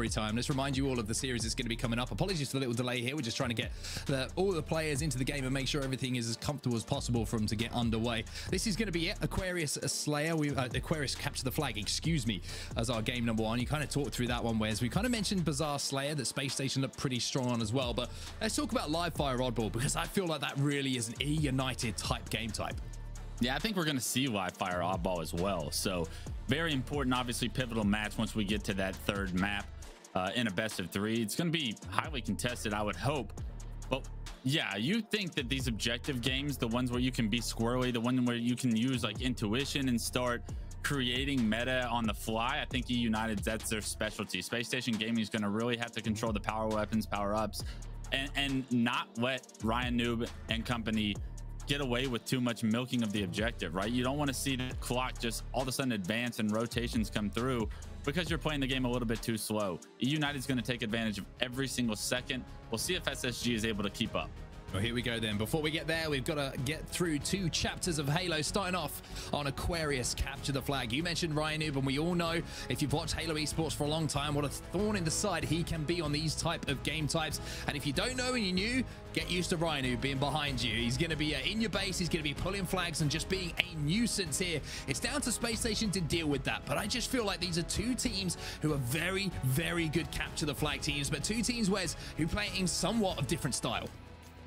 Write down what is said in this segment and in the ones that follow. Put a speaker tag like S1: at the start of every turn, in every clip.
S1: time. Let's remind you all of the series that's going to be coming up. Apologies for the little delay here. We're just trying to get all the players into the game and make sure everything is as comfortable as possible for them to get underway. This is going to be it. Aquarius Slayer. Aquarius Capture the Flag, excuse me, as our game number one. You kind of talked through that one, Wes. We kind of mentioned Bazaar Slayer, that Spacestation looked pretty strong on as well. But let's talk about Live Fire Oddball, because I feel like that really is an eUnited type game type.
S2: Yeah, I think we're going to see Live Fire Oddball as well. So very important, obviously pivotal match once we get to that third map. In a best of three. It's going to be highly contested, I would hope. But yeah, you think that these objective games, the ones where you can be squirrely, the one where you can use like intuition and start creating meta on the fly, I think eUnited, that's their specialty. Spacestation Gaming is going to really have to control the power weapons, power ups, and not let RyaNoob and company get away with too much milking of the objective, right? You don't want to see the clock just all of a sudden advance and rotations come through because you're playing the game a little bit too slow. eUnited is going to take advantage of every single second. We'll see if SSG is able to keep up.
S1: Well, here we go then. Before we get there, we've got to get through 2 chapters of Halo, starting off on Aquarius Capture the Flag. You mentioned RyaNoob, and we all know, if you've watched Halo esports for a long time, what a thorn in the side he can be on these type of game types. And if you don't know and you're new, get used to RyaNoob being behind you. He's going to be in your base, he's going to be pulling flags and just being a nuisance here. It's down to Spacestation to deal with that, but I just feel like these are 2 teams who are very, very good Capture the Flag teams, but 2 teams, Wes, who play in somewhat of different style.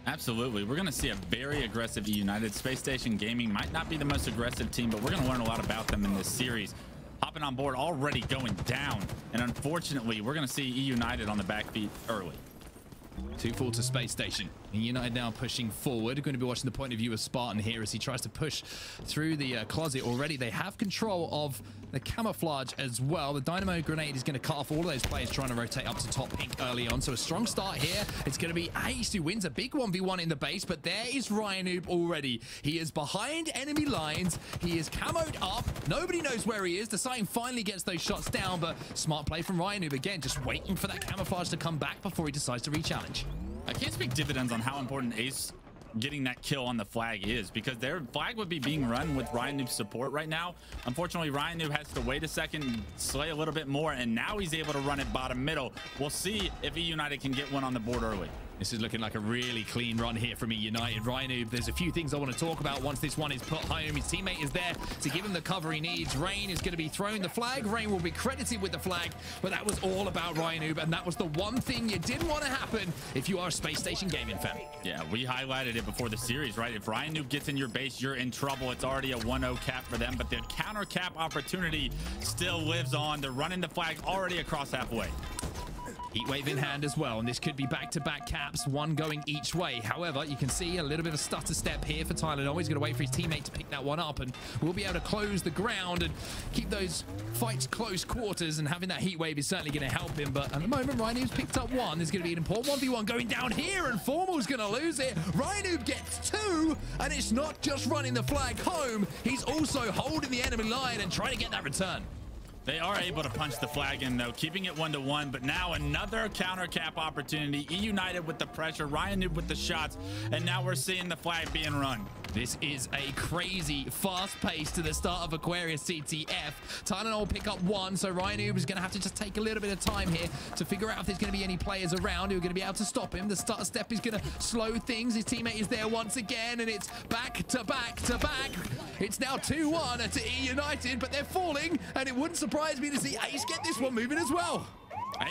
S2: Absolutely. We're going to see a very aggressive eUnited. Spacestation Gaming might not be the most aggressive team, but we're going to learn a lot about them in this series. Hopping on board, already going down. And unfortunately, we're going to see eUnited on the back feet early.
S1: 2-4 to Spacestation. eUnited now pushing forward. Going to be watching the point of view of Spartan here as he tries to push through the closet already. They have control of the camouflage as well. The dynamo grenade is going to cut off all of those players trying to rotate up to top pink early on. So a strong start here. It's going to be Ace who wins a big 1v1 in the base, but there is RyaNoob already. He is behind enemy lines. He is camoed up. Nobody knows where he is. Deciting finally gets those shots down, but smart play from RyaNoob again, just waiting for that camouflage to come back before he decides to re-challenge.
S2: I can't speak dividends on how important Ace getting that kill on the flag is, because their flag would be being run with RyaNoob's support right now. Unfortunately, RyaNoob has to wait a second, slay a little bit more, and now he's able to run it bottom middle. We'll see if eUnited can get one on the board early.
S1: This is looking like a really clean run here from eUnited. RyaNoob, there's a few things I want to talk about once this one is put home. His teammate is there to give him the cover he needs. Rayne is going to be throwing the flag. Rayne will be credited with the flag, but that was all about RyaNoob, and that was the one thing you didn't want to happen if you are a Spacestation Gaming fan.
S2: Yeah, we highlighted it before the series, right? If RyaNoob gets in your base, you're in trouble. It's already a 1-0 cap for them, but the counter cap opportunity still lives on. They're running the flag already across halfway.
S1: Heatwave in hand as well, and this could be back-to-back caps, one going each way. However, you can see a little bit of a stutter step here for Tylenul. He's going to wait for his teammate to pick that one up, and we'll be able to close the ground and keep those fights close quarters, and having that heatwave is certainly going to help him. But at the moment, RyaNoob's picked up one. There's going to be an important 1v1 going down here, and Formal's going to lose it. RyaNoob gets 2, and it's not just running the flag home. He's also holding the enemy line and trying to get that return.
S2: They are able to punch the flag in, though, keeping it 1-1, but now another counter cap opportunity. eUnited with the pressure, RyaNoob with the shots, and now we're seeing the flag being run.
S1: This is a crazy fast pace to the start of Aquarius CTF. Tylenul will pick up 1, so RyaNoob is going to have to just take a little bit of time here to figure out if there's going to be any players around who are going to be able to stop him. The stutter step is going to slow things. His teammate is there once again, and it's back to back to back. It's now 2-1 to eUnited, but they're falling, and it wouldn't surprise me to see Ace get this one moving as well.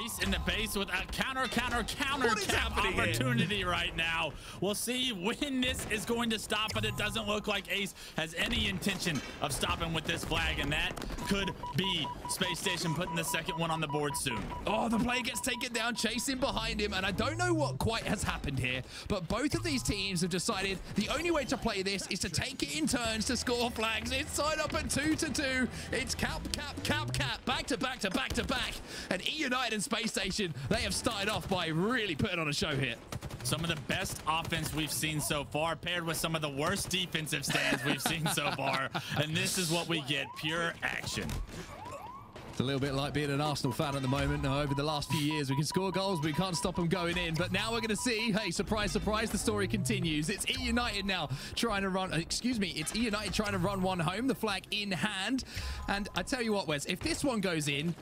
S2: Ace in the base with a counter cap opportunity here right now. We'll see when this is going to stop, but it doesn't look like Ace has any intention of stopping with this flag, and that could be Spacestation putting the second one on the board soon.
S1: Oh, the player gets taken down, chasing behind him, and I don't know what quite has happened here, but both of these teams have decided the only way to play this is to take it in turns to score flags. It's tied up at 2-2. It's cap, back to back to back to back, and eUnited and Spacestation, they have started off by really putting on a show here.
S2: Some of the best offense we've seen so far, paired with some of the worst defensive stands we've seen so far, and this is what we get, pure action.
S1: It's a little bit like being an Arsenal fan at the moment. Now, over the last few years, we can score goals, but we can't stop them going in. But now we're going to see, hey, surprise, surprise, the story continues. It's eUnited now trying to run, excuse me, it's eUnited trying to run one home, the flag in hand. And I tell you what, Wes, if this one goes in,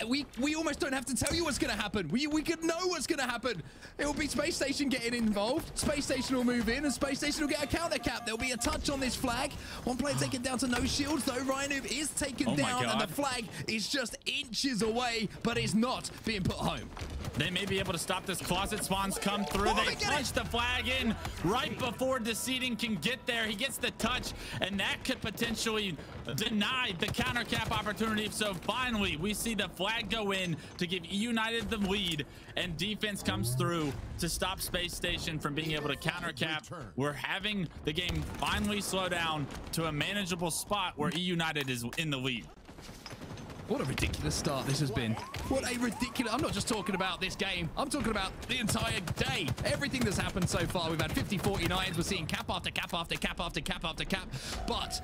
S1: We almost don't have to tell you what's going to happen. We could know what's going to happen. It will be Space Station getting involved. Space Station will move in, and Space Station will get a counter cap. There'll be a touch on this flag. One player taken down to no shields, though. RyaNoob is taken down, and the flag is just inches away, but it's not being put home.
S2: They may be able to stop this. Closet spawns come through. They punch the flag in right before Deciting can get there. He gets the touch, and that could potentially deny the counter cap opportunity. So finally, we see the flag go in to give eUnited the lead, and defense comes through to stop Space Station from being able to counter cap. We're having the game finally slow down to a manageable spot where eUnited is in the lead.
S1: What a ridiculous start this has been. What a ridiculous... I'm not just talking about this game. I'm talking about the entire day. Everything that's happened so far. We've had 50-49s. We're seeing cap after cap after cap after cap after cap. But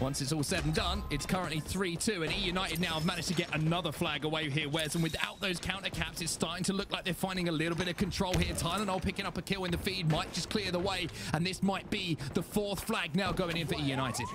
S1: once it's all said and done, it's currently 3-2. And eUnited now have managed to get another flag away here, Wes. And without those counter caps, it's starting to look like they're finding a little bit of control here. Tylenul picking up a kill in the feed might just clear the way. And this might be the fourth flag now going in for eUnited.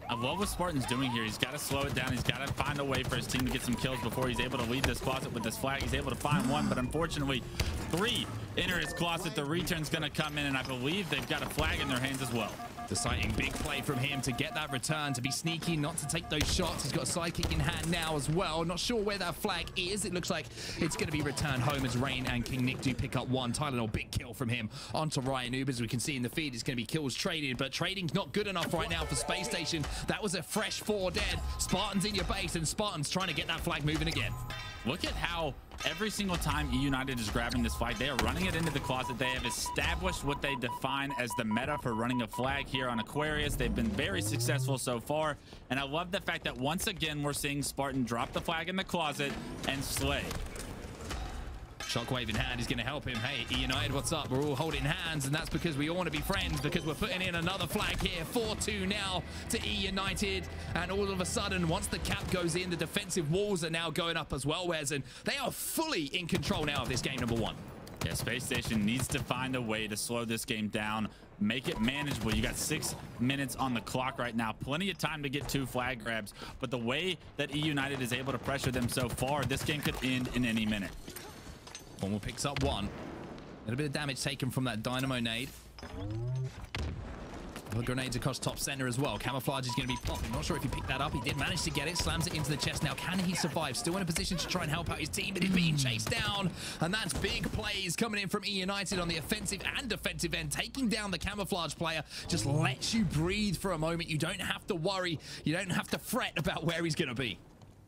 S2: I love what Spartan's doing here. He's got to slow it down. He's got to find a way for his team to get some kills before he's able to lead this closet with this flag. He's able to find one, but unfortunately, 3 enter his closet. The return's going to come in, and I believe they've got a flag in their hands as well.
S1: Deciting, big play from him to get that return, to be sneaky, not to take those shots. He's got a side kick in hand now as well. Not sure where that flag is. It looks like it's going to be returned home as Rayne and KingNick do pick up one. Tylenul, big kill from him onto RyaNoob. As we can see in the feed, it's going to be kills traded, but trading's not good enough right now for Space Station. That was a fresh 4 dead. Spartan's in your base, and Spartan's trying to get that flag moving again.
S2: Look at how every single time eUnited is grabbing this flag, they are running it into the closet. They have established what they define as the meta for running a flag here on Aquarius. They've been very successful so far, and I love the fact that once again we're seeing Spartan drop the flag in the closet and slay.
S1: Shockwave in hand is going to help him. Hey, eUnited, what's up? We're all holding hands, and that's because we all want to be friends, because we're putting in another flag here. 4-2 now to eUnited, and all of a sudden, once the cap goes in, the defensive walls are now going up as well, Wes, and they are fully in control now of this game, number 1.
S2: Yeah, Space Station needs to find a way to slow this game down, make it manageable. You got 6 minutes on the clock right now, plenty of time to get 2 flag grabs, but the way that eUnited is able to pressure them so far, this game could end in any minute.
S1: Formal picks up 1. A little bit of damage taken from that dynamo nade. The grenades across top center as well. Camouflage is going to be popping. Not sure if he picked that up. He did manage to get it. Slams it into the chest. Now, can he survive? Still in a position to try and help out his team, but he's being chased down. And that's big plays coming in from eUnited on the offensive and defensive end. Taking down the camouflage player just lets you breathe for a moment. You don't have to worry. You don't have to fret about where he's going to be.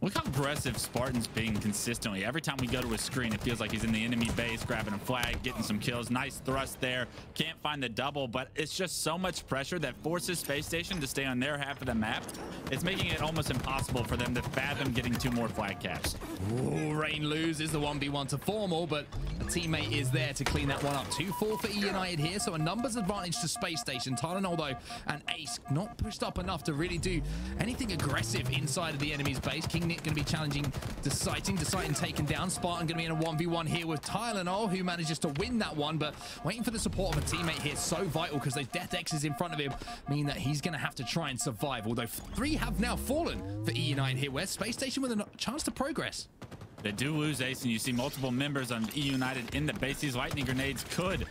S2: Look how aggressive Spartan's being consistently. Every time we go to a screen, it feels like he's in the enemy base, grabbing a flag, getting some kills. Nice thrust there. Can't find the double, but it's just so much pressure that forces Space Station to stay on their half of the map. It's making it almost impossible for them to fathom getting 2 more flag caps.
S1: Ooh, Rayne loses the 1v1 to Formal, but a teammate is there to clean that one up. 2-4 for eUnited here, so a numbers advantage to Space Station. Tylenul, though, and Ace not pushed up enough to really do anything aggressive inside of the enemy's base. KingNick going to be challenging Deciting. Deciting taken down. Spartan going to be in a 1v1 here with Tylenul, who manages to win that one, but waiting for the support of a teammate here is so vital, because those death X's in front of him mean that he's going to have to try and survive, although 3 have now fallen for eUnited here, where Space Station with a chance to progress.
S2: They do lose Ace, and you see multiple members on eUnited in the base. These lightning grenades could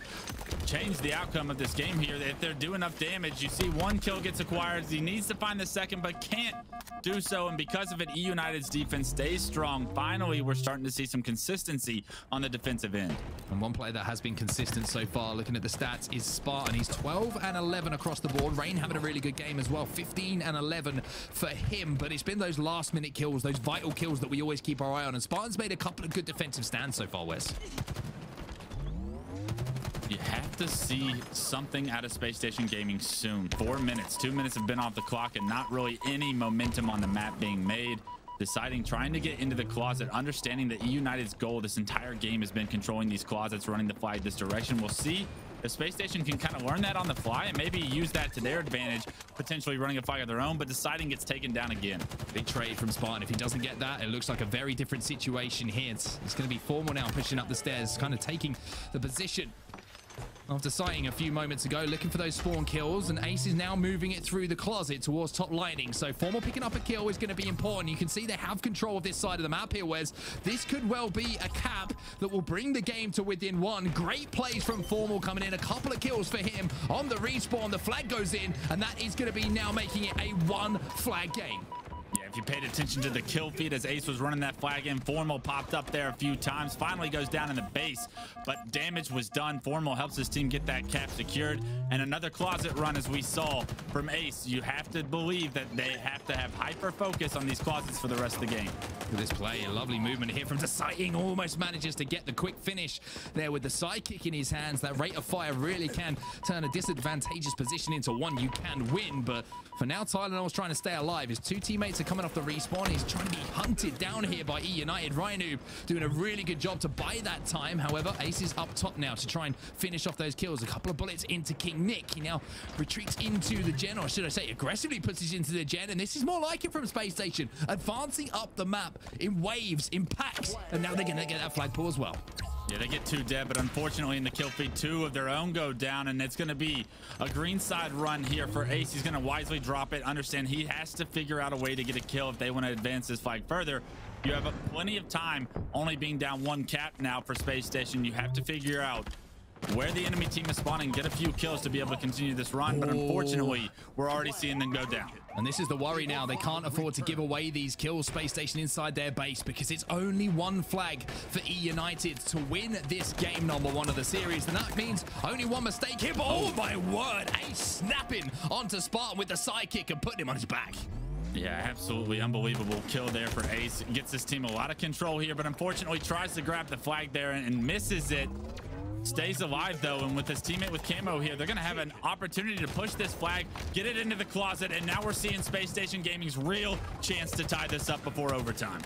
S2: change the outcome of this game here. If they're doing enough damage, you see 1 kill gets acquired. He needs to find the second, but can't do so, and because of it, eUnited's defense stays strong. Finally, we're starting to see some consistency on the defensive end.
S1: And one player that has been consistent so far, looking at the stats, is Spartan. He's 12 and 11 across the board. Rayne having a really good game as well, 15 and 11 for him, but it's been those last-minute kills, those vital kills that we always keep our eye on, and Spartan's made a couple of good defensive stands so far, Wes.
S2: You have to see something out of Space Station Gaming soon. 4 minutes, 2 minutes have been off the clock, and not really any momentum on the map being made. Deciting, trying to get into the closet, understanding that eUnited's goal this entire game has been controlling these closets, running the flag this direction. We'll see if Space Station can kind of learn that on the fly and maybe use that to their advantage, potentially running a flag of their own, but Deciting gets taken down again.
S1: Big trade from Spartan. If he doesn't get that, it looks like a very different situation here. It's going to be Formal now pushing up the stairs, kind of taking the position After sighting a few moments ago, looking for those spawn kills, and Ace is now moving it through the closet towards top lighting. So Formal picking up a kill is going to be important. You can see they have control of this side of the map here, Wes. This could well be a cap that will bring the game to within one. Great plays from Formal coming in. A couple of kills for him on the respawn. The flag goes in, and that is going to be now making it a one flag game.
S2: Yeah, if you paid attention to the kill feed as Ace was running that flag in, Formal popped up there a few times, finally goes down in the base, but damage was done. Formal helps his team get that cap secured, and another closet run as we saw from Ace. You have to believe that they have to have hyper focus on these closets for the rest of the game.
S1: Look at this play, a lovely movement here from Deciting. Almost manages to get the quick finish there with the sidekick in his hands. That rate of fire really can turn a disadvantageous position into one you can win, but for now, Tylenul's trying to stay alive. His two teammates are coming off the respawn. He's trying to be hunted down here by eUnited. RyaNoob doing a really good job to buy that time. However, Ace is up top now to try and finish off those kills. A couple of bullets into KingNick. He now retreats into the gen, or should I say aggressively puts it into the gen, and this is more like it from Spacestation. Advancing up the map in waves, in packs, and now they're going to get that flagpole as well.
S2: Yeah, they get 2 dead, but unfortunately in the kill feed, 2 of their own go down, and it's going to be a green side run here for Ace. He's going to wisely drop it. Understand he has to figure out a way to get a kill if they want to advance this flag further. You have plenty of time, only being down 1 cap now for Space Station. You have to figure out where the enemy team is spawning, get a few kills to be able to continue this run, but unfortunately we're already seeing them go down.
S1: And this is the worry now. They can't afford to give away these kills, Space Station, inside their base, because it's only 1 flag for eUnited to win this game number 1 of the series, and that means only 1 mistake here. But oh my word, Ace snapping onto Spartan with the sidekick and putting him on his back.
S2: Yeah, absolutely unbelievable kill there for Ace. Gets his team a lot of control here, but unfortunately tries to grab the flag there and misses it. Stays alive though, and with his teammate with camo here, they're gonna have an opportunity to push this flag, get it into the closet, and now we're seeing Space Station Gaming's real chance to tie this up before overtime.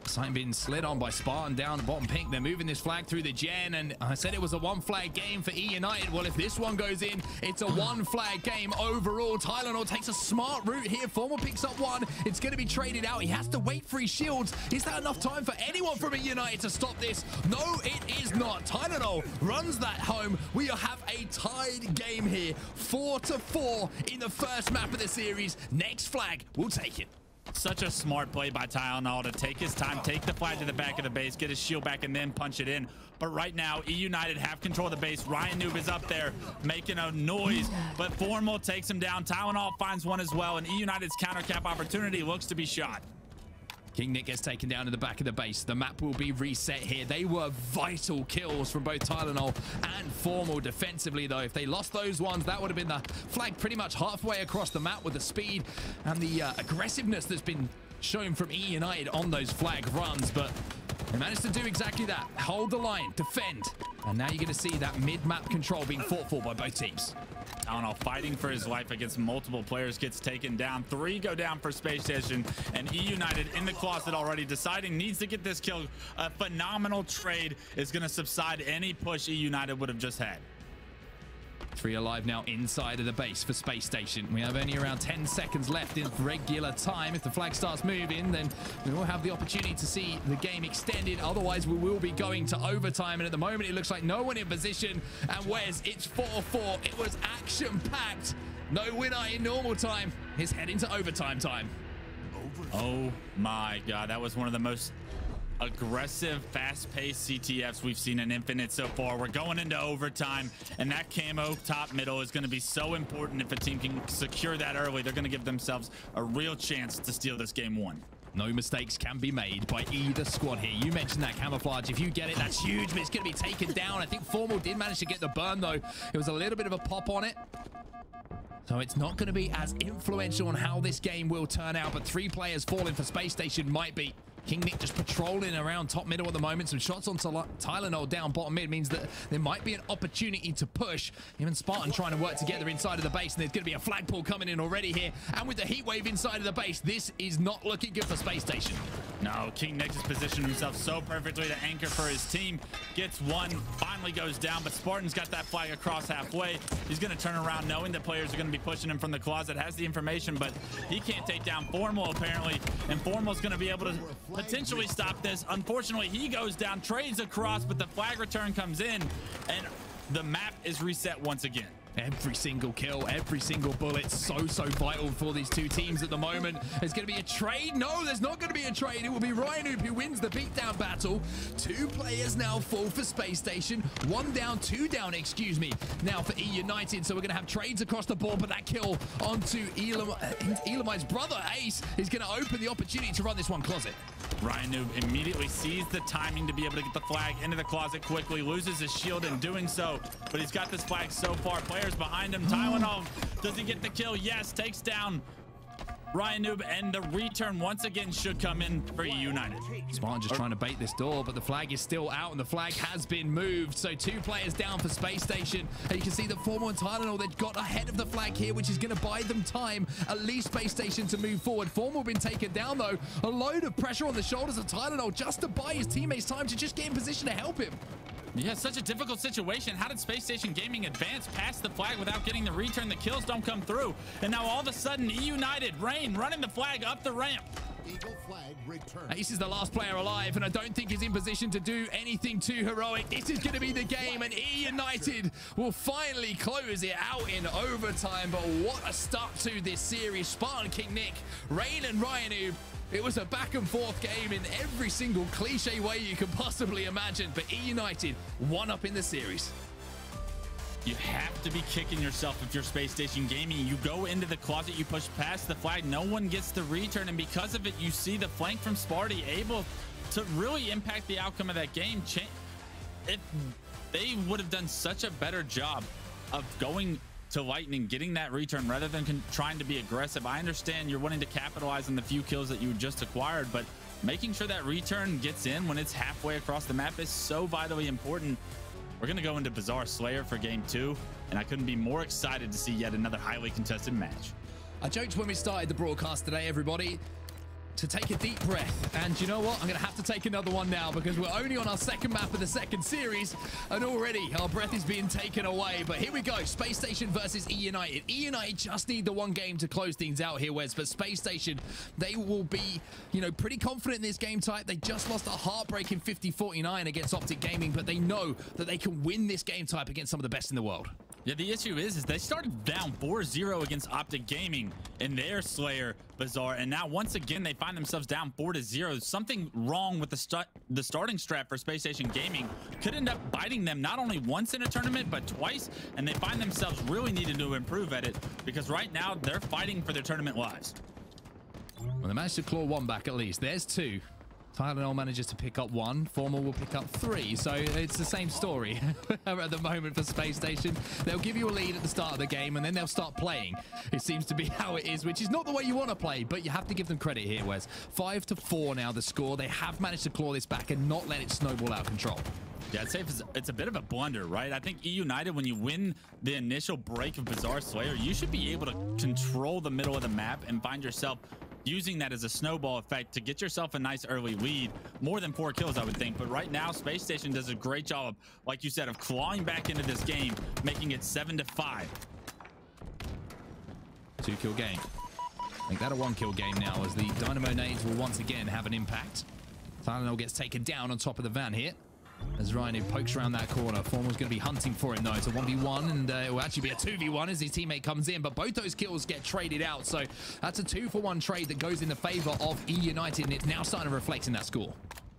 S1: Sight being slid on by Spartan down the bottom pink. They're moving this flag through the gen, and I said it was a 1 flag game for eUnited. Well, if this one goes in, it's a 1 flag game overall. Tylenul takes a smart route here. Formal picks up 1. It's going to be traded out. He has to wait for his shields. Is that enough time for anyone from eUnited to stop this? No, it is not. Tylenul runs that home. We have a tied game here, 4-4 in the first map of the series. Next flag, we'll take it.
S2: Such a smart play by Tylenul to take his time, take the flag to the back of the base, get his shield back, and then punch it in. But right now, eUnited have control of the base. RyaNoob is up there making a noise, but Formal takes him down. Tylenul finds 1 as well, and eUnited's counter cap opportunity looks to be shot.
S1: KingNick gets taken down to the back of the base. The map will be reset here. They were vital kills from both Tylenul and Formal defensively, though. If they lost those ones, that would have been the flag pretty much halfway across the map with the speed and the aggressiveness that's been shown from eUnited on those flag runs. But they managed to do exactly that. Hold the line, defend. And now you're going to see that mid-map control being fought for by both teams.
S2: Tylenul fighting for his life against multiple players, gets taken down. 3 go down for Space Station, and eUnited in the closet already. Deciding needs to get this kill. A phenomenal trade is going to subside any push eUnited would have just had.
S1: 3 alive now inside of the base for Space Station. We have only around 10 seconds left in regular time. If the flag starts moving, then we will have the opportunity to see the game extended. Otherwise, we will be going to overtime. And at the moment, it looks like no one in position. And Wes, it's 4-4. It was action-packed. No winner in normal time. It's heading to overtime time.
S2: Oh my God, that was one of the most aggressive, fast-paced CTFs we've seen in Infinite so far. We're going into overtime, and that camo top middle is going to be so important. If a team can secure that early, they're going to give themselves a real chance to steal this game 1.
S1: No mistakes can be made by either squad here. You mentioned that camouflage. If you get it, that's huge, but it's going to be taken down. I think Formal did manage to get the burn, though. It was a little bit of a pop on it. So it's not going to be as influential on how this game will turn out, but 3 players falling for Space Station might be. KingNick just patrolling around top middle at the moment. Some shots on Tylenul down bottom mid means that there might be an opportunity to push. Him and Spartan trying to work together inside of the base, and there's going to be a flagpole coming in already here. And with the heat wave inside of the base, this is not looking good for Space Station.
S2: No, KingNick has positioned himself so perfectly to anchor for his team. Gets 1, finally goes down, but Spartan's got that flag across halfway. He's going to turn around knowing that players are going to be pushing him from the closet, has the information, but he can't take down Formal apparently, and Formal's going to be able to potentially stop this. Unfortunately, he goes down, trades across, but the flag return comes in, and the map is reset once again.
S1: Every single kill, every single bullet, so vital for these two teams at the moment. There's going to be a trade. No, there's not going to be a trade. It will be RyaNoob who wins the beatdown battle. 2 players now fall for Space Station. 1 down, 2 down, excuse me, now for eUnited. So we're going to have trades across the board, but that kill onto Elamite's brother, Ace, is going to open the opportunity to run this one closet.
S2: RyaNoob immediately sees the timing to be able to get the flag into the closet quickly, loses his shield in doing so, but he's got this flag so far. Players behind him. Tylenul, does he get the kill? Yes, takes down RyaNoob, and the return once again should come in for eUnited.
S1: Spartan just trying to bait this door, but the flag is still out, and the flag has been moved. So 2 players down for Space Station. And you can see that Formal and Tylenul, they've got ahead of the flag here, which is going to buy them time, at least Space Station, to move forward. Formal been taken down, though. A load of pressure on the shoulders of Tylenul just to buy his teammates time to just get in position to help him.
S2: Yeah, such a difficult situation. How did Space Station Gaming advance past the flag without getting the return? The kills don't come through. And now all of a sudden, eUnited, Rayne running the flag up the ramp.
S3: Eagle flag return.
S1: Ace is the last player alive, and I don't think he's in position to do anything too heroic. This is going to be the game, and eUnited will finally close it out in overtime. But what a start to this series. Spartan, KingNick, Rayne, and RyaNoob. It was a back and forth game in every single cliche way you could possibly imagine, but eUnited won up in the series.
S2: You have to be kicking yourself if you're Space Station Gaming. You go into the closet, you push past the flag, no one gets the return, and because of it, you see the flank from Spartan able to really impact the outcome of that game. If they would have done such a better job of going to Lightning, getting that return rather than trying to be aggressive. I understand you're wanting to capitalize on the few kills that you just acquired, but making sure that return gets in when it's halfway across the map is so vitally important. We're going to go into Bazaar Slayer for game 2, and I couldn't be more excited to see yet another highly contested match.
S1: I joked when we started the broadcast today, everybody, to take a deep breath, and you know what, I'm gonna have to take another one now, because we're only on our second map of the second series, and already our breath is being taken away. But here we go, Space Station versus eUnited. eUnited just need the one game to close things out here, Wes, but Space Station, they will be, you know, pretty confident in this game type. They just lost a heartbreaking 50-49 against Optic Gaming, but they know that they can win this game type against some of the best in the world.
S2: Yeah, the issue is they started down 4-0 against Optic Gaming in their Slayer Bazaar, and now once again they find themselves down 4-0. Something wrong with the starting strat for Space Station Gaming could end up biting them not only once in a tournament but twice, and they find themselves really needing to improve at it, because right now they're fighting for their tournament lives.
S1: Well, they managed to claw 1 back at least. There's 2. Tylenul manages to pick up 1. Formal will pick up 3. So it's the same story at the moment for Space Station. They'll give you a lead at the start of the game, and then they'll start playing. It seems to be how it is, which is not the way you want to play, but you have to give them credit here, Wes. 5-4 now the score. They have managed to claw this back and not let it snowball out of control.
S2: Yeah, I'd say it's a bit of a blunder, right? I think eUnited, when you win the initial break of Bazaar Slayer, you should be able to control the middle of the map and find yourself using that as a snowball effect to get yourself a nice early lead. More than 4 kills, I would think. But right now, Space Station does a great job of, like you said, of clawing back into this game, making it 7-5.
S1: 2-kill game. Make that a 1-kill game now, as the Dynamo nades will once again have an impact. Tylenul gets taken down on top of the van here, as RyaNoob pokes around that corner. Formal's going to be hunting for him, though. It's a 1v1, and it will actually be a 2v1 as his teammate comes in, but both those kills get traded out. So that's a 2-for-1 trade that goes in the favor of eUnited, and it's now starting to reflect in that score.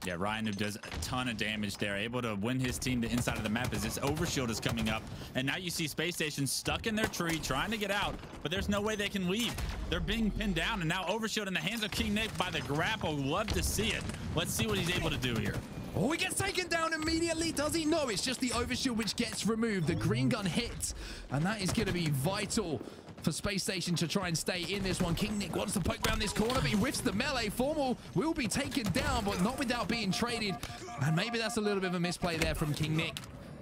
S2: Yeah, RyaNoob does a ton of damage there, able to win his team to inside of the map as this overshield is coming up. And now you see Space Station stuck in their tree trying to get out, but there's no way they can leave. They're being pinned down, and now overshield in the hands of KingNick by the grapple. Love to see it. Let's see what he's able to do here.
S1: Oh, he gets taken down immediately, does he? No, it's just the overshield which gets removed. The green gun hits, and that is going to be vital for Space Station to try and stay in this one. KingNick wants to poke around this corner, but he whiffs the melee. Formal will be taken down, but not without being traded. And maybe that's a little bit of a misplay there from KingNick.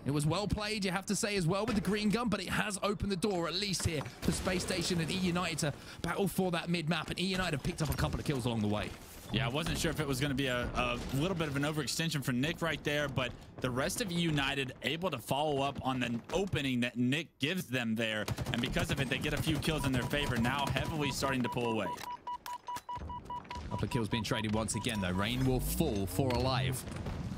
S1: It was well played, you have to say, as well, with the green gun, but it has opened the door, at least here, for Space Station and eUnited to battle for that mid-map, and eUnited have picked up a couple of kills along the way.
S2: Yeah, I wasn't sure if it was going to be a little bit of an overextension for Nick right there, but the rest of eUnited able to follow up on the opening that Nick gives them there, and because of it, they get a few kills in their favor, now heavily starting to pull away.
S1: Couple of kills being traded once again, though. Rayne will fall 4 alive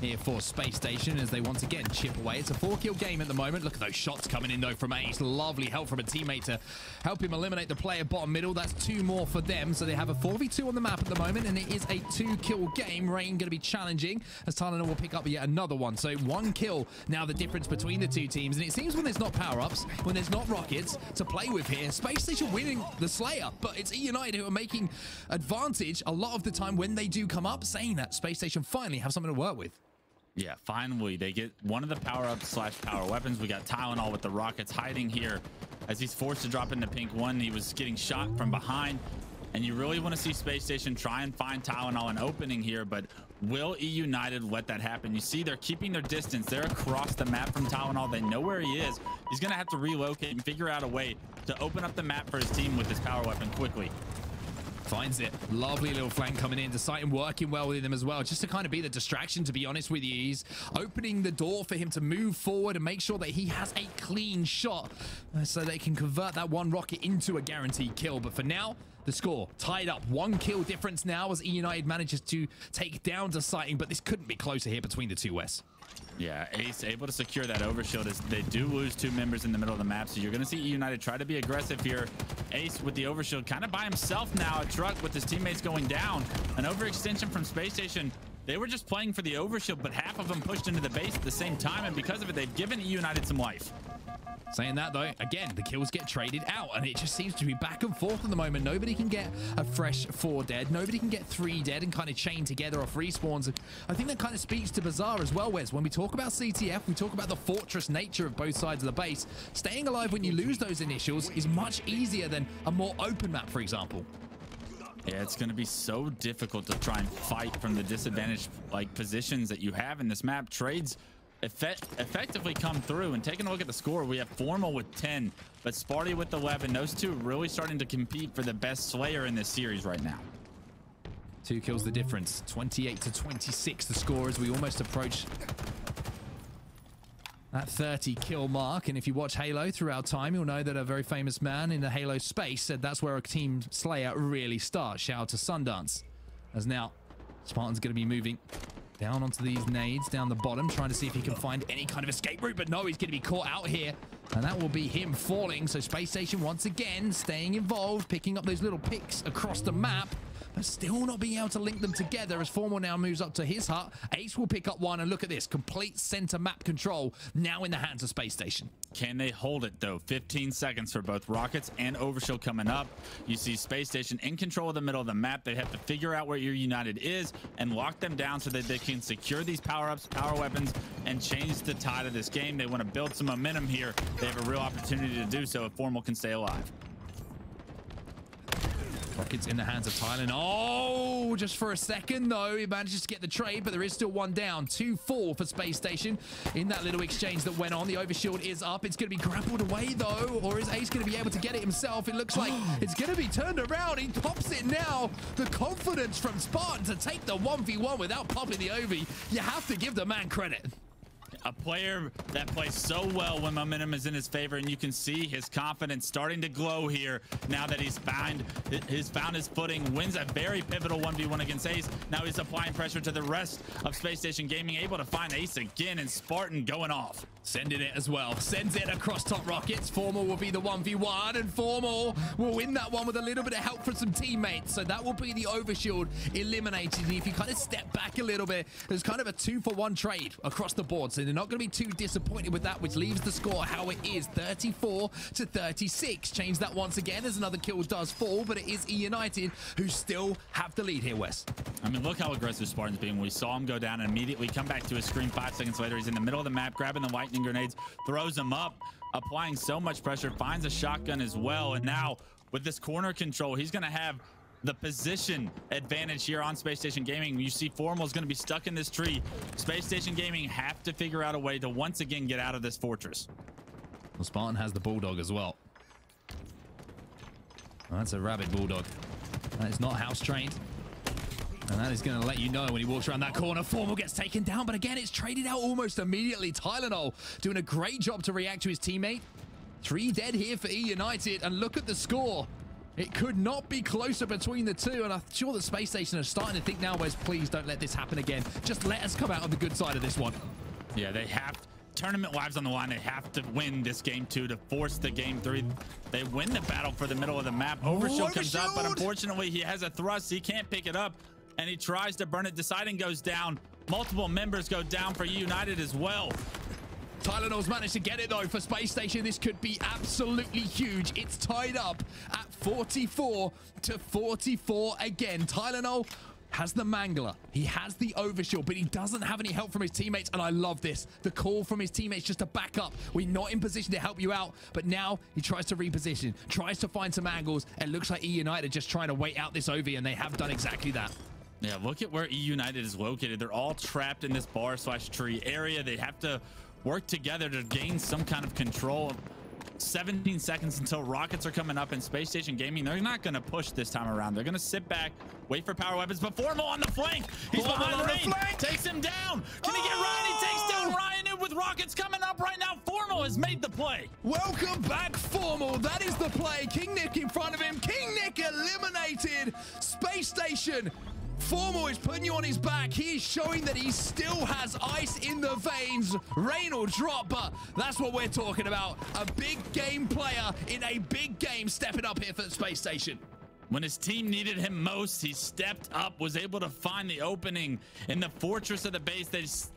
S1: here for Space Station as they once again chip away. It's a 4-kill game at the moment. Look at those shots coming in, though, from Ace. Lovely help from a teammate to help him eliminate the player bottom middle. That's 2 more for them. So they have a 4v2 on the map at the moment, and it is a 2-kill game. Rayne going to be challenging as Tylenul will pick up yet another one. So 1 kill now the difference between the 2 teams. And it seems when there's not power-ups, when there's not rockets to play with here, Space Station winning the Slayer, but it's eUnited who are making advantage a lot of the time when they do come up, saying that Space Station finally have something to work with.
S2: Yeah, finally they get one of the power-ups / power weapons. We got Tylenul with the rockets hiding here as he's forced to drop into pink 1. He was getting shot from behind, and you really want to see Space Station try and find Tylenul an opening here, but will eUnited let that happen? You see they're keeping their distance. They're across the map from Tylenul. They know where he is. He's going to have to relocate and figure out a way to open up the map for his team with his power weapon quickly.
S1: Finds it. Lovely little flank coming in. Deciting working well with him as well, just to kind of be the distraction, to be honest with you. He's opening the door for him to move forward and make sure that he has a clean shot so they can convert that 1 rocket into a guaranteed kill. But for now, the score tied up. 1 kill difference now as eUnited manages to take down Deciting, but this couldn't be closer here between the 2 Wes.
S2: Yeah, Ace able to secure that overshield as they do lose 2 members in the middle of the map. So you're going to see eUnited try to be aggressive here. Ace with the overshield kind of by himself now. A truck with his teammates going down. An overextension from Space Station. They were just playing for the overshield, but half of them pushed into the base at the same time. And because of it, they've given eUnited some life.
S1: Saying that, though, again, the kills get traded out, and it just seems to be back and forth at the moment. Nobody can get a fresh 4 dead. Nobody can get 3 dead and kind of chain together off respawns. I think that kind of speaks to Bazaar as well, Wes. When we talk about CTF, we talk about the fortress nature of both sides of the base. Staying alive when you lose those initials is much easier than a more open map, for example.
S2: Yeah, it's going to be so difficult to try and fight from the disadvantaged positions that you have in this map. Trades effectively come through, and taking a look at the score, we have Formal with 10, but Sparty with 11. Those 2 really starting to compete for the best Slayer in this series right now.
S1: 2 kills the difference. 28-26 the score as we almost approach that 30 kill mark. And if you watch Halo throughout time, you'll know that a very famous man in the Halo space said that's where a team Slayer really starts. Shout out to Sundance. As now Spartan's going to be moving down onto these nades down the bottom, trying to see if he can find any kind of escape route, but no, he's going to be caught out here, and that will be him falling. So Space Station once again staying involved, picking up those little picks across the map, but still not being able to link them together as Formal now moves up to his hut. Ace will pick up 1, and look at this, complete center map control now in the hands of Space Station.
S2: Can they hold it, though? 15 seconds for both rockets and overshield coming up. You see Space Station in control of the middle of the map. They have to figure out where eUnited is and lock them down so that they can secure these power-ups, power weapons, and change the tide of this game. They want to build some momentum here. They have a real opportunity to do so if Formal can stay alive.
S1: Rockets in the hands of Tylenul. Oh, just for a second, though. He manages to get the trade, but there is still 1 down. 2-4 for Space Station in that little exchange that went on. The overshield is up. It's going to be grappled away, though, or is Ace going to be able to get it himself? It looks like it's going to be turned around. He pops it now. The confidence from Spartan to take the 1v1 without popping the Ovi. You have to give the man credit.
S2: A player that plays so well when momentum is in his favor, and you can see his confidence starting to glow here now that he's found his footing, wins a very pivotal 1v1 against Ace. Now he's applying pressure to the rest of Space Station Gaming, able to find Ace again, and Spartan going off.
S1: Sending it as well. Sends it across top rockets. Formal will be the 1v1, and Formal will win that one with a little bit of help from some teammates. So that will be the overshield eliminated. And if you kind of step back a little bit, there's kind of a 2-for-1 trade across the board. So they're not going to be too disappointed with that, which leaves the score how it is, 34-36. Change that once again as another kill does fall, but it is eUnited who still have the lead here, Wes.
S2: I mean, look how aggressive Spartan's being. We saw him go down and immediately come back to his screen 5 seconds later. He's in the middle of the map, grabbing the lightning grenades, throws them up, applying so much pressure, finds a shotgun as well. And now with this corner control, he's going to have the position advantage here on Space Station Gaming. You see Formal is going to be stuck in this tree. Space Station Gaming have to figure out a way to once again get out of this fortress.
S1: Well, Spartan has the Bulldog as well. Oh, that's a rabid Bulldog. That is not house trained. And that is going to let you know when he walks around that corner. Formal gets taken down, but again, it's traded out almost immediately. Tylenul doing a great job to react to his teammate. 3 dead here for eUnited, and look at the score. It could not be closer between the two, and I'm sure that Space Station is starting to think now, Wes, please don't let this happen again. Just let us come out on the good side of this one.
S2: Yeah, they have tournament lives on the line. They have to win this game 2 to force the game 3. They win the battle for the middle of the map. Overshield comes up, but unfortunately he has a thrust. He can't pick it up, and he tries to burn it. Deciding goes down. Multiple members go down for eUnited as well.
S1: Tylenul's managed to get it though for Space Station. This could be absolutely huge. It's tied up at 44 to 44 again. Tylenul has the Mangler. He has the Overshield, but he doesn't have any help from his teammates, and I love this. The call from his teammates just to back up. We're not in position to help you out, but now he tries to reposition, tries to find some angles. It looks like eUnited just trying to wait out this OV, and they have done exactly that.
S2: Yeah, look at where eUnited is located. They're all trapped in this bar/tree area. They have to work together to gain some kind of control. 17 seconds until rockets are coming up, in Space Station Gaming, they're not going to push this time around. They're going to sit back, wait for power weapons, but Formal on the flank. He's behind Rayne, takes him down. Can he get Ryan? He takes down RyaNoob with rockets coming up right now. Formal has made the play.
S1: Welcome back, Formal. That is the play. KingNick in front of him. KingNick eliminated. Space Station. Formal is putting you on his back. He is showing that he still has ice in the veins. Rayne will drop, but that's what we're talking about. A big game player in a big game stepping up here for the Space Station.
S2: When his team needed him most, he stepped up, was able to find the opening in the fortress of the base.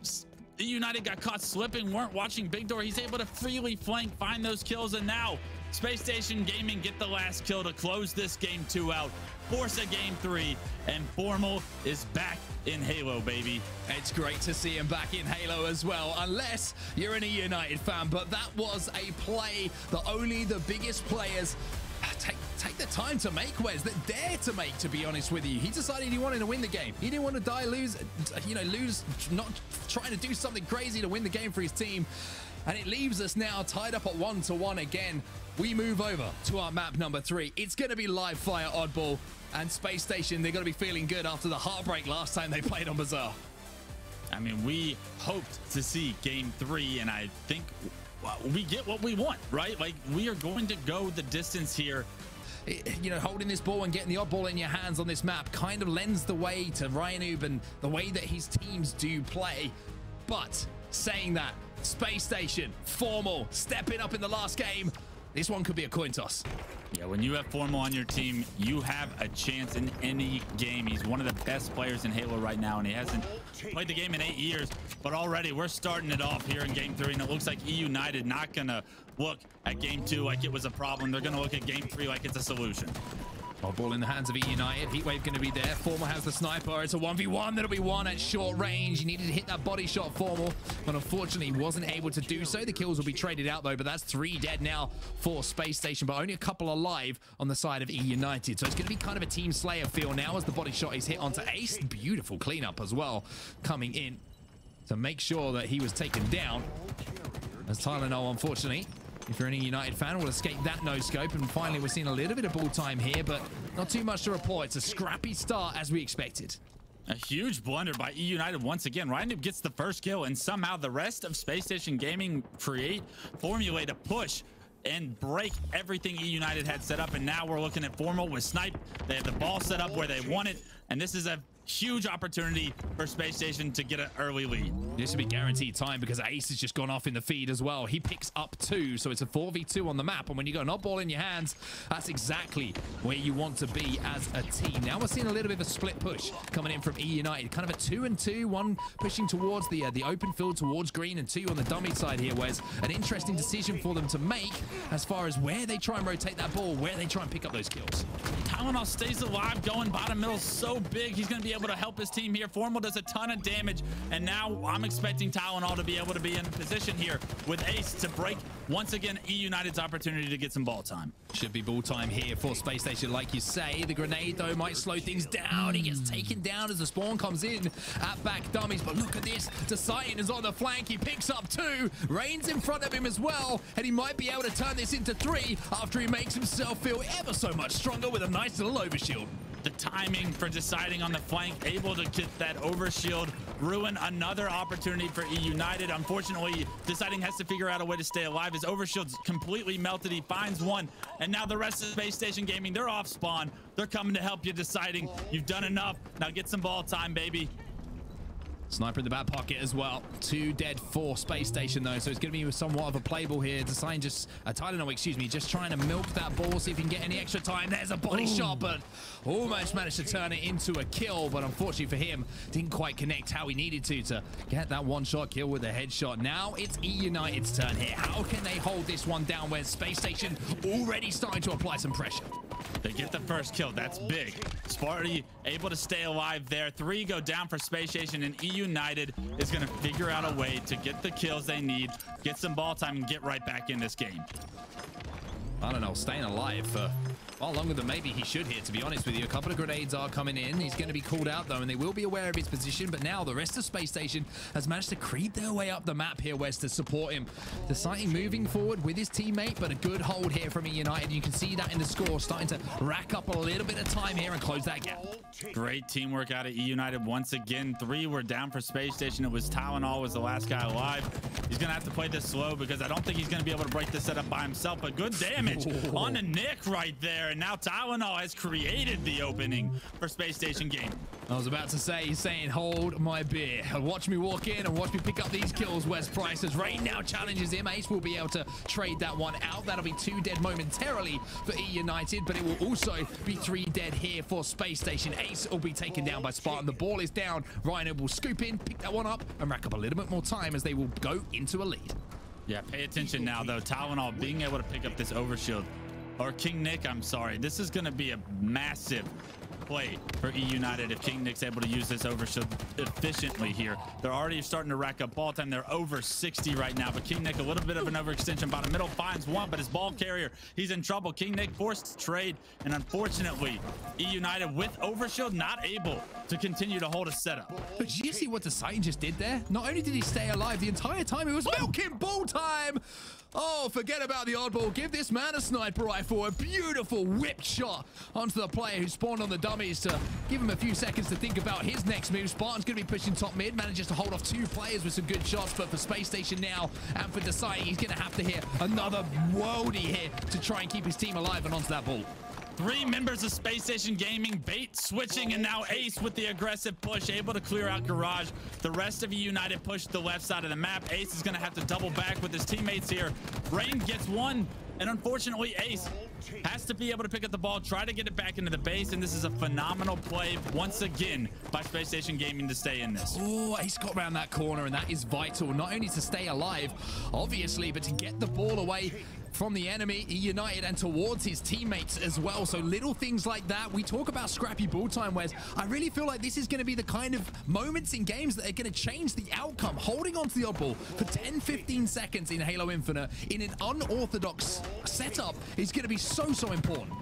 S2: eUnited got caught slipping, weren't watching Big Door. He's able to freely flank, find those kills, and now Space Station Gaming get the last kill to close this game 2 out, force a game 3, and Formal is back in Halo, baby.
S1: It's great to see him back in Halo as well, unless you're an eUnited fan, but that was a play that only the biggest players take the time to make, Wes, that dare to make, to be honest with you. He decided he wanted to win the game. He didn't want to die, lose, not trying to do something crazy to win the game for his team. And it leaves us now tied up at 1-1 again. We move over to our map number 3. It's going to be live fire, Oddball, and Space Station. They're going to be feeling good after the heartbreak last time they played on Bazaar.
S2: I mean, we hoped to see game 3, and I think we get what we want, right? Like, we are going to go the distance here.
S1: Holding this ball and getting the Oddball in your hands on this map kind of lends the way to RyaNoob and the way that his teams do play. But saying that, Space Station, Formal, stepping up in the last game. This one could be a coin toss.
S2: Yeah, when you have Formal on your team, you have a chance in any game. He's one of the best players in Halo right now, and he hasn't played the game in 8 years. But already we're starting it off here in game 3, and it looks like eUnited not going to look at game 2 like it was a problem. They're going to look at game 3 like it's a solution.
S1: Ball in the hands of eUnited. Heatwave going to be there. Formal has the sniper. It's a 1v1. That'll be one at short range. He needed to hit that body shot, Formal, but unfortunately he wasn't able to do so. The kills will be traded out though, but that's 3 dead now for Space Station, but only a couple alive on the side of eUnited. So it's going to be kind of a team slayer feel now as the body shot is hit onto Ace. Beautiful cleanup as well coming in to make sure that he was taken down. As Tylenul, unfortunately, if you're an eUnited fan, will escape that no-scope. And finally, we're seeing a little bit of ball time here, but not too much to report. It's a scrappy start as we expected.
S2: A huge blunder by eUnited once again. RyaNoob gets the first kill, and somehow the rest of Space Station Gaming formulate a push and break everything eUnited had set up. And now we're looking at Formal with Snipe. They have the ball set up where they want it, and this is a huge opportunity for Space Station to get an early lead.
S1: This will be guaranteed time because Ace has just gone off in the feed as well. He picks up 2, so it's a 4v2 on the map. And when you got an Oddball in your hands, that's exactly where you want to be as a team. Now we're seeing a little bit of a split push coming in from eUnited. Kind of a 2-2, one pushing towards the open field towards green and 2 on the dummy side here, Wes. An interesting decision for them to make as far as where they try and rotate that ball, where they try and pick up those kills.
S2: Tylenul stays alive, going bottom middle so big. He's going to be able to help his team here. Formal does a ton of damage, and now I'm expecting Tylenul to be able to be in position here with Ace to break once again eUnited's opportunity to get some ball time.
S1: Should be ball time here for Space Station, like you say. The grenade though might slow things down. He gets taken down as the spawn comes in at back dummies, but look at this. Deciting is on the flank. He picks up 2. Rayne's in front of him as well, and he might be able to turn this into 3 after he makes himself feel ever so much stronger with a nice little overshield.
S2: The timing for Deciding on the flank, able to get that overshield, ruin another opportunity for eUnited. Unfortunately, Deciding has to figure out a way to stay alive. His overshield's completely melted. He finds one, and now the rest of Space Station Gaming, they're off spawn. They're coming to help you, Deciding. You've done enough. Now get some ball time, baby.
S1: Sniper in the back pocket as well. 2 dead for Space Station though, so it's going to be somewhat of a playable here. Deciding just Tylenul, excuse me, just trying to milk that ball, see if he can get any extra time. There's a body shot, but almost managed to turn it into a kill. But unfortunately for him, didn't quite connect how he needed to get that one-shot kill with a headshot. Now it's eUnited's turn here. How can they hold this one down when Space Station already starting to apply some pressure?
S2: They get the first kill. That's big. Spartan able to stay alive there. 3 go down for Space Station, and eUnited is going to figure out a way to get the kills they need, get some ball time, and get right back in this game.
S1: I don't know, staying alive for far longer than maybe he should here, to be honest with you. A couple of grenades are coming in. He's going to be called out, though, and they will be aware of his position. But now the rest of Space Station has managed to creep their way up the map here, Wes, to support him. Deciding moving forward with his teammate, but a good hold here from eUnited. You can see that in the score, starting to rack up a little bit of time here and close that gap.
S2: Great teamwork out of eUnited once again. 3 were down for Space Station. It was Tylenul was the last guy alive. He's going to have to play this slow because I don't think he's going to be able to break this setup by himself, but good damage on the Nick right there. And now Tylenul has created the opening for Space Station Game.
S1: I was about to say, he's saying, hold my beer. Watch me walk in and watch me pick up these kills, Wes Price, as Rayne now challenges him. Ace will be able to trade that one out. That'll be 2 dead momentarily for eUnited, but it will also be 3 dead here for Space Station. Ace will be taken down by Spartan. The ball is down. RyaNoob will scoop in, pick that one up, and rack up a little bit more time as they will go into a lead.
S2: Yeah, pay attention now, though. Tylenul being able to pick up this overshield. Or KingNick, I'm sorry. This is going to be a massive play for eUnited if KingNick's able to use this overshield efficiently here. They're already starting to rack up ball time. They're over 60 right now, but KingNick a little bit of an overextension. Bottom middle finds one, but his ball carrier, he's in trouble. KingNick forced to trade, and unfortunately, eUnited with overshield not able to continue to hold a setup.
S1: But did you see what Deciting just did there? Not only did he stay alive the entire time, it was milking ball time. Oh, forget about the oddball. Give this man a sniper rifle. A beautiful whipped shot onto the player who spawned on the dummies to give him a few seconds to think about his next move. Spartan's going to be pushing top mid. Manages to hold off 2 players with some good shots. But for Space Station now and for Deciting, he's going to have to hit another worldie here to try and keep his team alive and onto that ball.
S2: 3 members of Space Station Gaming bait switching, and now Ace with the aggressive push, able to clear out Garage. The rest of eUnited push the left side of the map. Ace is going to have to double back with his teammates here. Rayne gets one, and unfortunately Ace has to be able to pick up the ball, try to get it back into the base, and this is a phenomenal play once again by Space Station Gaming to stay in this.
S1: Oh, Ace got around that corner, and that is vital, not only to stay alive, obviously, but to get the ball away from the enemy, eUnited, and towards his teammates as well. So little things like that. We talk about scrappy ball time, Wes. I really feel like this is going to be the kind of moments in games that are going to change the outcome. Holding on to the oddball for 10-15 seconds in Halo Infinite in an unorthodox setup is going to be so important.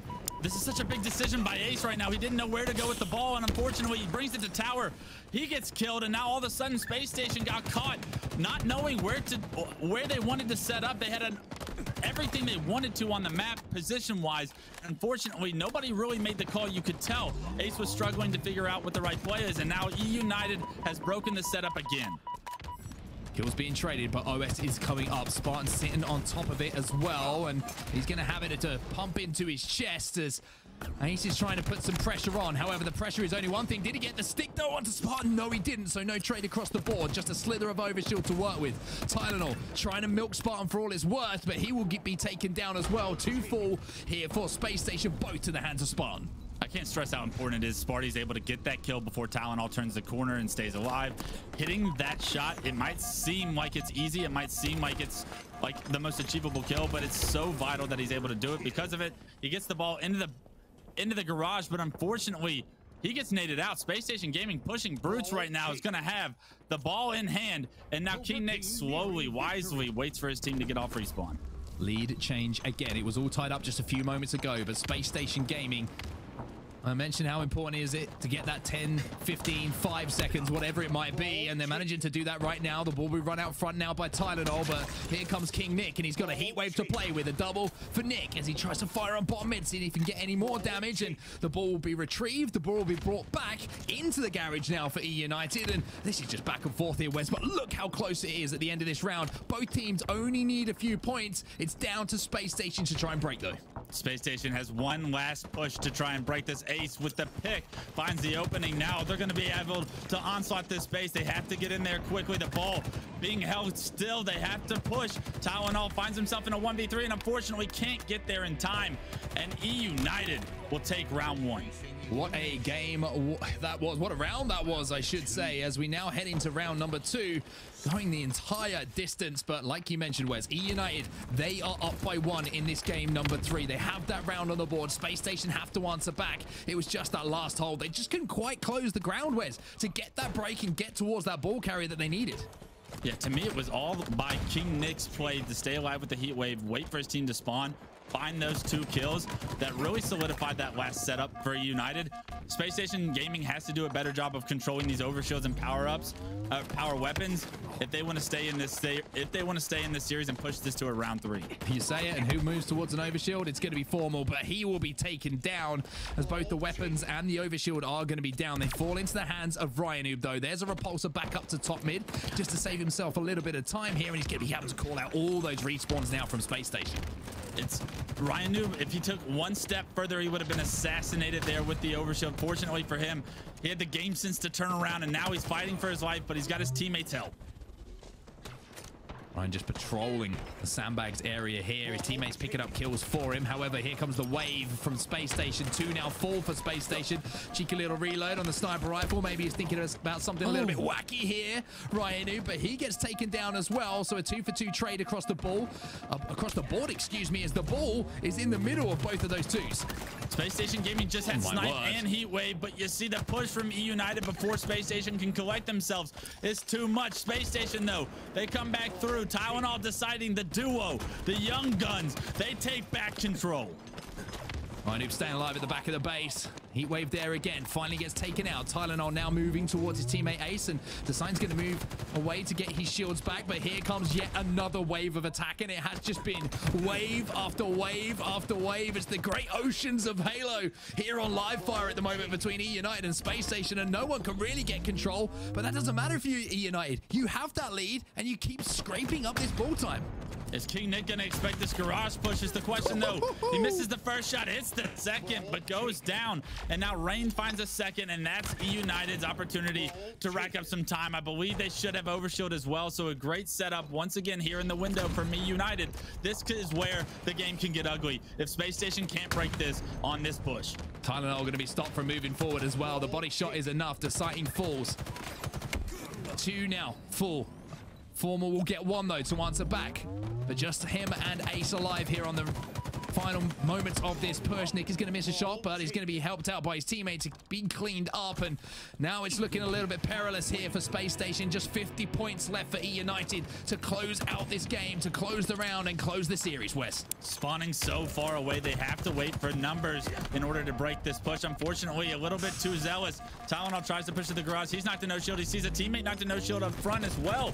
S2: This is such a big decision by Ace right now. He didn't know where to go with the ball, and unfortunately, he brings it to tower. He gets killed, and now all of a sudden, Space Station got caught, not knowing where they wanted to set up. They had everything they wanted to on the map, position-wise. Unfortunately, nobody really made the call. You could tell Ace was struggling to figure out what the right play is, and now eUnited has broken the setup again.
S1: Kills being traded, but OS is coming up. Spartan sitting on top of it as well, and he's going to have it to pump into his chest as Ace is trying to put some pressure on. However, the pressure is only one thing. Did he get the stick though onto Spartan? No, he didn't, so no trade across the board. Just a slither of overshield to work with. Tylenul trying to milk Spartan for all it's worth, but he will be taken down as well. 2 fall here for Space Station, both to the hands of Spartan.
S2: I can't stress how important it is. Sparty's able to get that kill before Tylenul turns the corner and stays alive. Hitting that shot, it might seem like it's easy. It might seem like it's like the most achievable kill, but it's so vital that he's able to do it. Because of it, he gets the ball into the garage, but unfortunately, he gets naded out. Space Station Gaming pushing Brutes right now is going to have the ball in hand, and now KingNick slowly, wisely waits for his team to get off respawn.
S1: Lead change again. It was all tied up just a few moments ago, but Space Station Gaming I mentioned how important is it to get that 10, 15, 5 seconds, whatever it might be, and they're managing to do that right now. The ball will be run out front now by Tylenul, but here comes KingNick, and he's got a heat wave to play with. A double for Nick as he tries to fire on bottom mid, see if he can get any more damage, and the ball will be retrieved. The ball will be brought back into the garage now for eUnited, and this is just back and forth here, Wes, but look how close it is at the end of this round. Both teams only need a few points. It's down to Space Station to try and break, though.
S2: Space Station has one last push to try and break this ace with the pick. Finds the opening now. They're going to be able to onslaught this space. They have to get in there quickly. The ball being held still. They have to push. Tylenul finds himself in a 1v3 and unfortunately can't get there in time. And eUnited will take round 1.
S1: What a game that was. What a round that was, I should say, as we now head into round number 2, going the entire distance. But like you mentioned, Wes, eUnited, they are up by 1 in this game number 3. They have that round on the board. Space Station have to answer back. It was just that last hold. They just couldn't quite close the ground, Wes, to get that break and get towards that ball carrier that they needed.
S2: Yeah, to me, it was all by KingNick's play to stay alive with the heat wave, wait for his team to spawn, find those 2 kills that really solidified that last setup for United. Space Station Gaming has to do a better job of controlling these overshields and power-ups, power weapons, if they want to stay in this series and push this to a round 3.
S1: You say it, and who moves towards an overshield? It's going to be Formal, but he will be taken down as both the weapons and the overshield are going to be down. They fall into the hands of RyaNoob, though. There's a repulsor back up to top mid just to save himself a little bit of time here, and he's going to be able to call out all those respawns now from Space Station.
S2: It's RyaNoob. If he took one step further, he would have been assassinated there with the overshield. Fortunately for him, he had the game sense to turn around, and now he's fighting for his life, but he's got his teammates' help.
S1: Ryan just patrolling the sandbags area here. His teammates picking up kills for him. However, here comes the wave from Space Station. 2 now full for Space Station. Cheeky little reload on the sniper rifle. Maybe he's thinking about something a little bit wacky here, RyaNoob, but he gets taken down as well. So a 2-for-2 trade across the board, excuse me, as the ball is in the middle of both of those 2s.
S2: Space Station Gaming just had snipe and heat wave, but you see the push from eUnited before Space Station can collect themselves. It's too much. Space Station, though, they come back through. Tylenul deciding the duo, the young guns, they take back control.
S1: RyaNoob staying alive at the back of the base. Heat wave there again. Finally gets taken out. Tylenul now moving towards his teammate Ace, and Deciting's going to move away to get his shields back. But here comes yet another wave of attack, and it has just been wave after wave after wave. It's the great oceans of Halo here on live fire at the moment between eUnited and Space Station, and no one can really get control. But that doesn't matter for you, eUnited. You have that lead, and you keep scraping up this ball time.
S2: Is KingNick going to expect this garage push is the question, though. He misses the first shot, hits the second, but goes down. And now Rayne finds a second, and that's eUnited's opportunity to rack up some time. I believe they should have overshield as well, so a great setup once again here in the window for eUnited. This is where the game can get ugly if Space Station can't break this on this push.
S1: Tylenul going to be stopped from moving forward as well. The body shot is enough. Deciting falls. 2 now, full. Formal will get 1, though, to answer back. But just him and Ace alive here on the final moments of this push. Nick is going to miss a shot, but he's going to be helped out by his teammates, being cleaned up. And now it's looking a little bit perilous here for Space Station. Just 50 points left for eUnited to close out this game, to close the round and close the series, Wes.
S2: Spawning so far away, they have to wait for numbers in order to break this push. Unfortunately, a little bit too zealous. Tylenul tries to push to the garage. He's knocked to no shield. He sees a teammate knocked to no shield up front as well.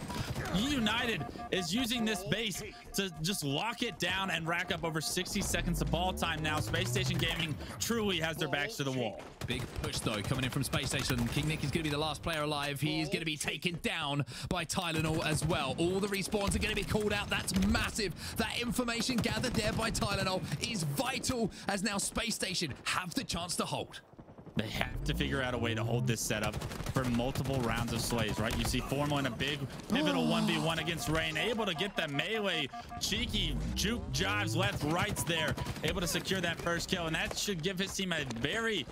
S2: eUnited is using this base to just lock it down and rack up over 60 seconds of ball time now. Space Station Gaming truly has their backs to the wall.
S1: Big push, though, coming in from Space Station. KingNick is going to be the last player alive. He is going to be taken down by Tylenul as well. All the respawns are going to be called out. That's massive. That information gathered there by Tylenul is vital, as now Space Station have the chance to hold.
S2: They have to figure out a way to hold this setup for multiple rounds of slays, right? You see Formal in a big pivotal 1v1 against Rayne, able to get the melee, cheeky juke jives left, rights there, able to secure that first kill, and that should give his team a very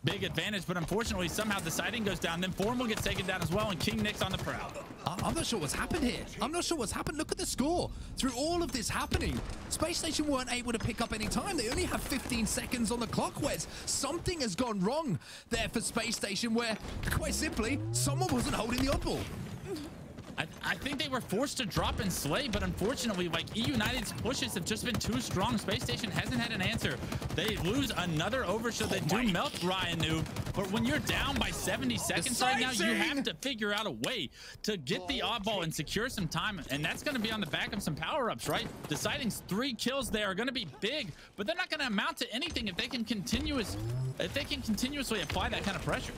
S2: big advantage. But unfortunately, somehow Deciting goes down, then Formal gets taken down as well, and KingNick's on the prowl.
S1: I'm not sure what's happened here. I'm not sure what's happened. Look at the score. Through all of this happening, Space Station weren't able to pick up any time. They only have 15 seconds on the clock, Wes. Something has gone wrong there for Space Station, where, quite simply, someone wasn't holding the oddball.
S2: I think they were forced to drop and slay, but unfortunately, like, eUnited's pushes have just been too strong. Spacestation hasn't had an answer. They lose another overshield. They do melt RyaNoob, but when you're down by 70 seconds right now, you have to figure out a way to get the oddball and secure some time, and that's going to be on the back of some power-ups, right? Deciding's 3 kills there are going to be big, but they're not going to amount to anything if they can continuously apply that kind of pressure.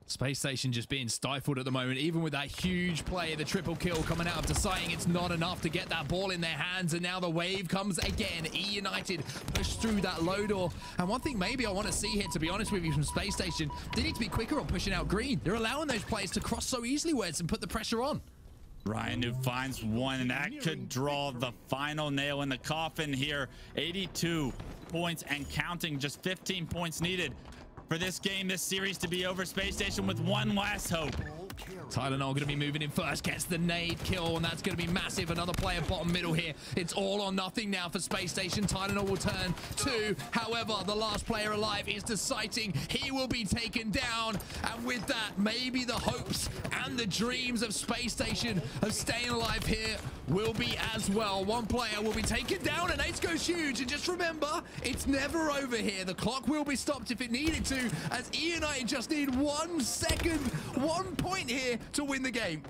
S1: Spacestation just being stifled at the moment, even with that huge play, the triple kill coming out of Deciding. It's not enough to get that ball in their hands, and now the wave comes again. eUnited push through that low door. And one thing maybe I want to see here, to be honest with you, from Spacestation, they need to be quicker on pushing out green. They're allowing those players to cross so easily, Wes, and put the pressure on.
S2: RyaNoob finds one, and that could draw the final nail in the coffin here. 82 points and counting, just 15 points needed for this game, this series to be over. Spacestation with one last hope.
S1: Tylenul going to be moving in first, gets the nade kill, and that's going to be massive. Another player bottom middle here. It's all or nothing now for Spacestation. Tylenul will turn 2. However, the last player alive is Deciting. He will be taken down, and with that, maybe the hopes and the dreams of Spacestation of staying alive here will be as well. One player will be taken down, and Ace goes huge. And just remember, it's never over here. The clock will be stopped if it needed to, as eUnited just need 1 second, 1 point here to win the game.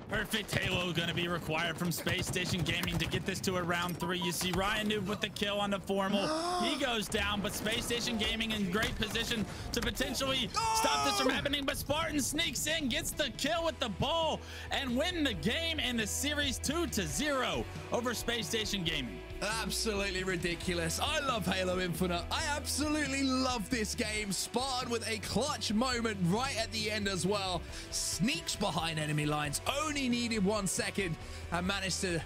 S2: Perfect halo going to be required from Spacestation Gaming to get this to a round 3. You see RyaNoob with the kill on the formal. He goes down, but Spacestation Gaming in great position to potentially stop this from happening. But Spartan sneaks in, gets the kill with the ball, and win the game in the series 2-0 over Spacestation Gaming.
S1: Absolutely ridiculous. I love Halo Infinite. I absolutely love this game. Spartan with a clutch moment right at the end as well. Sneaks behind enemy lines. Only needed 1 second and managed to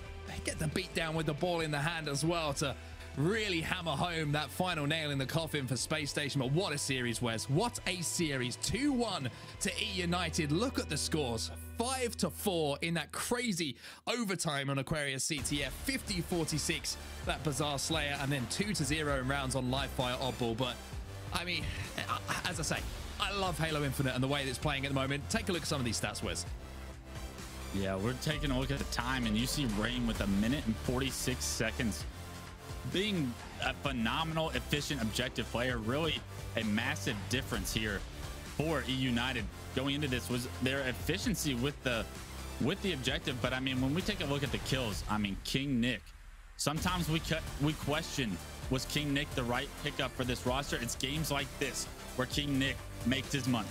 S1: get the beat down with the ball in the hand as well to really hammer home that final nail in the coffin for Spacestation. But what a series, Wes. What a series. 2-1 to eUnited. Look at the scores. 5-4 in that crazy overtime on Aquarius CTF. 50-46 that Bazaar Slayer, and then 2-0 in rounds on Livefire Oddball. But I mean, as I say, I love Halo Infinite and the way that it's playing at the moment. Take a look at some of these stats, Wes.
S2: Yeah, we're taking a look at the time, and you see Rayne with 1 minute and 46 seconds being a phenomenal, efficient, objective player. Really a massive difference here for eUnited going into this was their efficiency with the objective. But I mean, when we take a look at the kills, I mean, KingNick, sometimes we question, was KingNick the right pickup for this roster? It's games like this where KingNick makes his money.